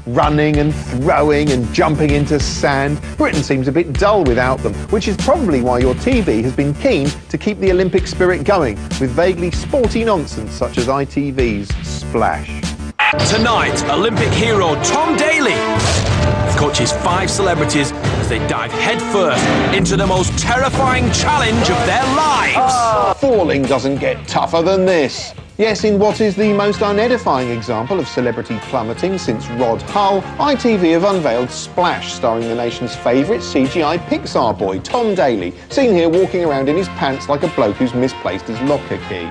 running and throwing and jumping into sand. Britain seems a bit dull without them, which is probably why your TV has been keen to keep the Olympic spirit going with vaguely sporty nonsense such as ITV's Splash. Tonight, Olympic hero Tom Daley coaches 5 celebrities as they dive headfirst into the most terrifying challenge of their lives. Falling doesn't get tougher than this. Yes, in what is the most unedifying example of celebrity plummeting since Rod Hull, ITV have unveiled Splash, starring the nation's favourite CGI Pixar boy, Tom Daley, seen here walking around in his pants like a bloke who's misplaced his locker key.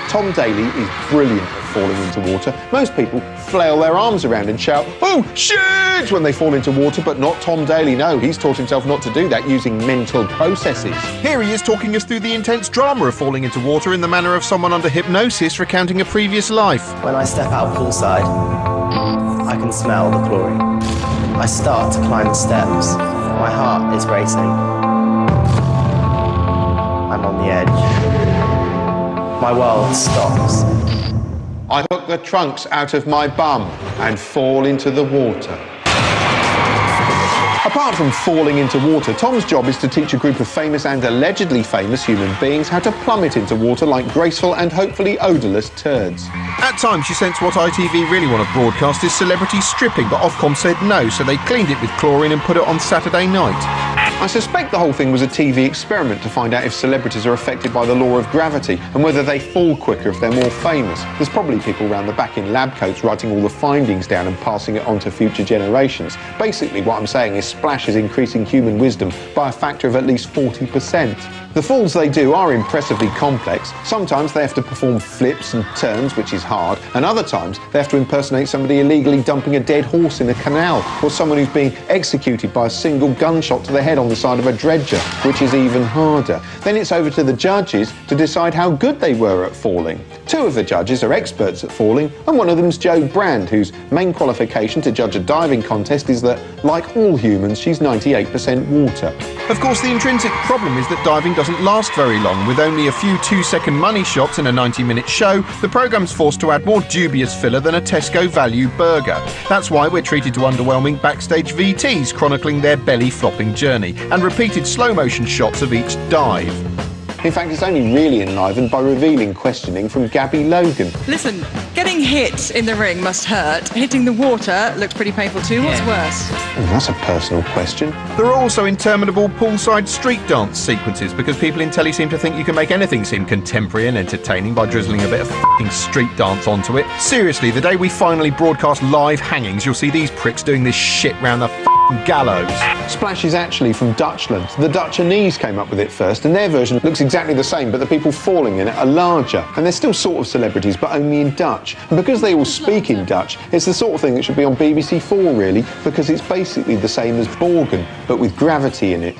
Tom Daley is brilliant at falling into water. Most people flail their arms around and shout, "Oh, shit!" when they fall into water, but not Tom Daley. No, he's taught himself not to do that using mental processes. Here he is talking us through the intense drama of falling into water in the manner of someone under hypnosis recounting a previous life. When I step out poolside, I can smell the chlorine. I start to climb the steps. My heart is racing. I'm on the edge. My world stops. I hook the trunks out of my bum and fall into the water. Apart from falling into water, Tom's job is to teach a group of famous and allegedly famous human beings how to plummet into water like graceful and hopefully odourless turds. At times you sense what ITV really want to broadcast is celebrity stripping, but Ofcom said no, so they cleaned it with chlorine and put it on Saturday night. I suspect the whole thing was a TV experiment to find out if celebrities are affected by the law of gravity and whether they fall quicker if they're more famous. There's probably people around the back in lab coats writing all the findings down and passing it on to future generations. Basically, what I'm saying is Splash is increasing human wisdom by a factor of at least 40%. The falls they do are impressively complex. Sometimes they have to perform flips and turns, which is hard, and other times they have to impersonate somebody illegally dumping a dead horse in a canal, or someone who's being executed by a single gunshot to the head on the side of a dredger, which is even harder. Then it's over to the judges to decide how good they were at falling. 2 of the judges are experts at falling, and one of them's Jo Brand, whose main qualification to judge a diving contest is that, like all humans, she's 98% water. Of course, the intrinsic problem is that diving doesn't last very long. With only a few 2-second money shots in a 90-minute show, the programme's forced to add more dubious filler than a Tesco value burger. That's why we're treated to underwhelming backstage VTs chronicling their belly-flopping journey and repeated slow-motion shots of each dive. In fact, it's only really enlivened by revealing questioning from Gabby Logan. Listen, getting hit in the ring must hurt. Hitting the water looks pretty painful too. What's worse? Oh, that's a personal question. There are also interminable poolside street dance sequences because people in telly seem to think you can make anything seem contemporary and entertaining by drizzling a bit of f***ing street dance onto it. Seriously, the day we finally broadcast live hangings, you'll see these pricks doing this shit round the f***ing gallows. Splash is actually from Dutchland. The Dutchanese came up with it first, and their version looks exactly the same, but the people falling in it are larger. And they're still sort of celebrities, but only in Dutch. And because they all speak in Dutch, it's the sort of thing that should be on BBC 4, really, because it's basically the same as Borgen, but with gravity in it.